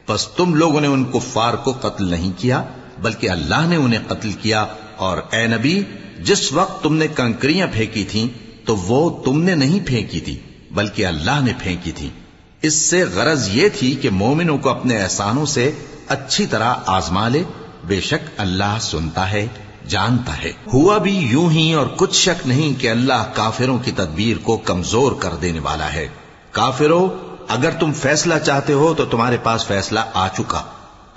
پس تم لوگوں نے ان کفار کو قتل نہیں کیا بلکہ اللہ نے انہیں قتل کیا، اور اے نبی جس وقت تم نے کنکریاں پھینکی تھیں تو وہ تم نے نہیں پھینکی تھی بلکہ اللہ نے پھینکی تھی۔ اس سے غرض یہ تھی کہ مومنوں کو اپنے احسانوں سے اچھی طرح آزما لے، بے شک اللہ سنتا ہے جانتا ہے۔ ہوا بھی یوں ہی، اور کچھ شک نہیں کہ اللہ کافروں کی تدبیر کو کمزور کر دینے والا ہے۔ کافروں، اگر تم فیصلہ چاہتے ہو تو تمہارے پاس فیصلہ آ چکا،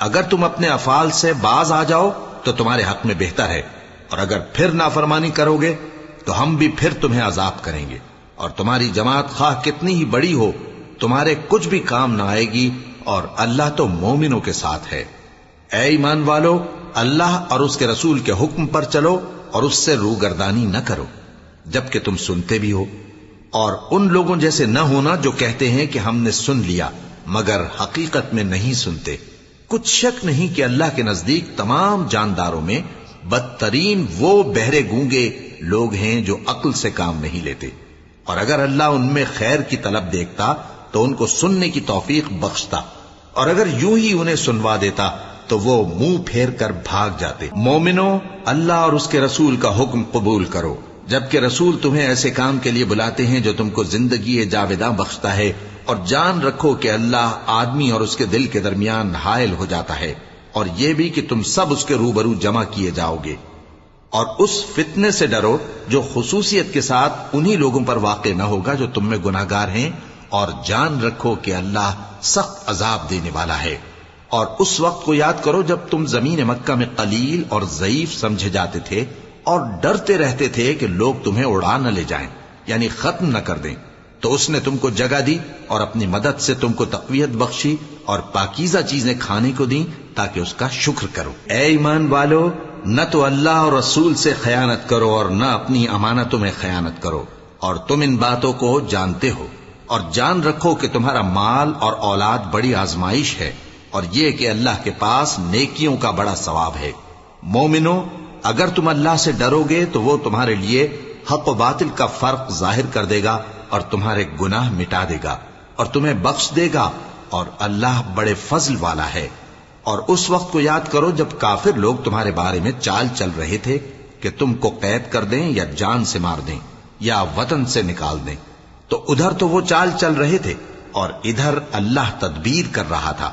اگر تم اپنے افعال سے باز آ جاؤ تو تمہارے حق میں بہتر ہے، اور اگر پھر نافرمانی کرو گے تو ہم بھی پھر تمہیں عذاب کریں گے، اور تمہاری جماعت خواہ کتنی ہی بڑی ہو تمہارے کچھ بھی کام نہ آئے گی، اور اللہ تو مومنوں کے ساتھ ہے۔ اے ایمان والو، اللہ اور اس کے رسول کے حکم پر چلو اور اس سے روگردانی نہ کرو جبکہ تم سنتے بھی ہو، اور ان لوگوں جیسے نہ ہونا جو کہتے ہیں کہ ہم نے سن لیا مگر حقیقت میں نہیں سنتے۔ کچھ شک نہیں کہ اللہ کے نزدیک تمام جانداروں میں بدترین وہ بہرے گونگے لوگ ہیں جو عقل سے کام نہیں لیتے، اور اگر اللہ ان میں خیر کی طلب دیکھتا تو ان کو سننے کی توفیق بخشتا، اور اگر یوں ہی انہیں سنوا دیتا تو وہ منہ پھیر کر بھاگ جاتے۔ مومنوں، اللہ اور اس کے رسول کا حکم قبول کرو جبکہ رسول تمہیں ایسے کام کے لیے بلاتے ہیں جو تم کو زندگی جاوداں بخشتا ہے، اور جان رکھو کہ اللہ آدمی اور اس کے دل کے درمیان حائل ہو جاتا ہے، اور یہ بھی کہ تم سب اس کے روبرو جمع کیے جاؤ گے۔ اور اس فتنے سے ڈرو جو خصوصیت کے ساتھ انہی لوگوں پر واقع نہ ہوگا جو تم میں گناہگار ہیں، اور جان رکھو کہ اللہ سخت عذاب دینے والا ہے۔ اور اس وقت کو یاد کرو جب تم زمین مکہ میں قلیل اور ضعیف سمجھے جاتے تھے اور ڈرتے رہتے تھے کہ لوگ تمہیں اڑا نہ لے جائیں، یعنی ختم نہ کر دیں، تو اس نے تم کو جگہ دی اور اپنی مدد سے تم کو تقویت بخشی اور پاکیزہ چیزیں کھانے کو دیں تاکہ اس کا شکر کرو۔ اے ایمان والو، نہ تو اللہ اور رسول سے خیانت کرو اور نہ اپنی امانتوں میں خیانت کرو، اور تم ان باتوں کو جانتے ہو، اور جان رکھو کہ تمہارا مال اور اولاد بڑی آزمائش ہے، اور یہ کہ اللہ کے پاس نیکیوں کا بڑا ثواب ہے۔ مومنو، اگر تم اللہ سے ڈرو گے تو وہ تمہارے لیے حق و باطل کا فرق ظاہر کر دے گا اور تمہارے گناہ مٹا دے گا اور تمہیں بخش دے گا، اور اللہ بڑے فضل والا ہے۔ اور اس وقت کو یاد کرو جب کافر لوگ تمہارے بارے میں چال چل رہے تھے کہ تم کو قید کر دیں یا جان سے مار دیں یا وطن سے نکال دیں، تو ادھر تو وہ چال چل رہے تھے اور ادھر اللہ تدبیر کر رہا تھا،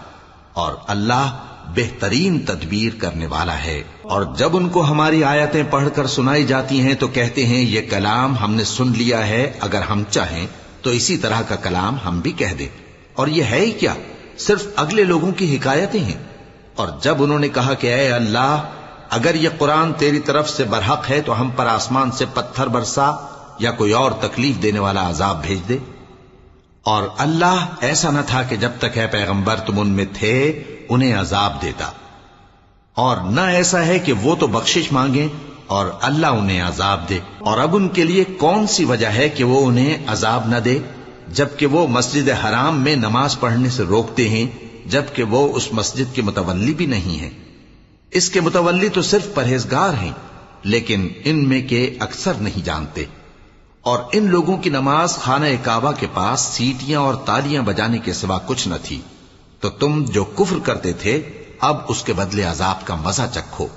اور اللہ بہترین تدبیر کرنے والا ہے۔ اور جب ان کو ہماری آیتیں پڑھ کر سنائی جاتی ہیں تو کہتے ہیں یہ کلام ہم نے سن لیا ہے، اگر ہم چاہیں تو اسی طرح کا کلام ہم بھی کہہ دیں، اور یہ ہے ہی کیا، صرف اگلے لوگوں کی حکایتیں ہیں۔ اور جب انہوں نے کہا کہ اے اللہ، اگر یہ قرآن تیری طرف سے برحق ہے تو ہم پر آسمان سے پتھر برسا یا کوئی اور تکلیف دینے والا عذاب بھیج دے۔ اور اللہ ایسا نہ تھا کہ جب تک اے پیغمبر تم ان میں تھے انہیں عذاب دیتا، اور نہ ایسا ہے کہ وہ تو بخشش مانگیں اور اللہ انہیں عذاب دے۔ اور اب ان کے لیے کون سی وجہ ہے کہ وہ انہیں عذاب نہ دے، جبکہ وہ مسجد حرام میں نماز پڑھنے سے روکتے ہیں، جبکہ وہ اس مسجد کے متولی بھی نہیں ہیں۔ اس کے متولی تو صرف پرہیزگار ہیں، لیکن ان میں کے اکثر نہیں جانتے۔ اور ان لوگوں کی نماز خانہ کعبہ کے پاس سیٹیاں اور تالیاں بجانے کے سوا کچھ نہ تھی، تو تم جو کفر کرتے تھے اب اس کے بدلے عذاب کا مزہ چکھو۔